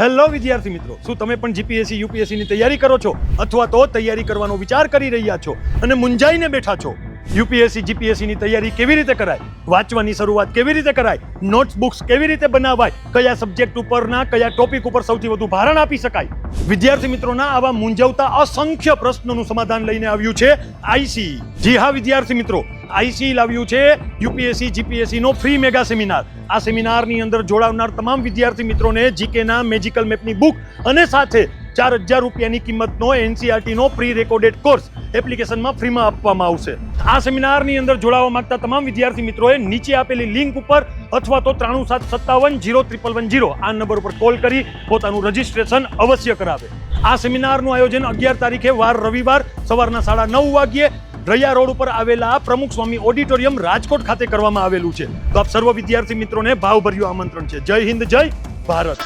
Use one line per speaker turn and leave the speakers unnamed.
Hello વિદ્યાર્થી મિત્રો, શું તમે પણ જીપીએસસી યુપીએસસીની તૈયારી કરો છો અથવા તો તૈયારી કરવાનો વિચાર કરી રહ્યા છો અને મૂંઝાઈને બેઠા છો? યુપીએસસી જીપીએસસીની તૈયારી કેવી રીતે કરાય, વાંચવાની શરૂઆત કેવી રીતે કરાય, નોટ્સ બુક્સ કેવી રીતે બનાવાય, કયા સબ્જેક્ટ ઉપરના કયા ટોપિક ઉપર સૌથી વધુ ભારણ આપી શકાય, વિદ્યાર્થી મિત્રોના આવા મૂંઝવતા અસંખ્ય પ્રશ્નોનું સમાધાન લઈને આવ્યું છે આઈસી. જી હા વિદ્યાર્થી મિત્રો, આઈસી લાવ્યું છે યુપીએસસી જીપીએસસી નો ફ્રી મેગા સેમિનાર. આ સેમિનારની અંદર જોડાવનાર તમામ વિદ્યાર્થી મિત્રોને જીકેના મેજિકલ મેપની બુક અને સાથે 4000 રૂપિયાની કિંમતનો એનસીઆરટી નો પ્રી રેકોર્ડેડ કોર્સ એપ્લિકેશનમાં ફ્રીમાં આપવામાં આવશે. આ સેમિનારની અંદર જોડાવા માંગતા તમામ વિદ્યાર્થી મિત્રોએ નીચે આપેલી લિંક ઉપર અથવા તો 9375700110 આ નંબર ઉપર કોલ કરી પોતાનું રજીસ્ટ્રેશન અવશ્ય કરાવે. આ સેમિનારનું આયોજન 11 તારીખે વાર રવિવાર સવારના 9:30 વાગ્યે રૈયા રોડ ઉપર આવેલા પ્રમુખ સ્વામી ઓડિટોરિયમ રાજકોટ ખાતે કરવામાં આવેલું છે. તો આપ સર્વ વિદ્યાર્થી મિત્રોને ભાવભર્યું આમંત્રણ છે. જય હિન્દ, જય ભારત.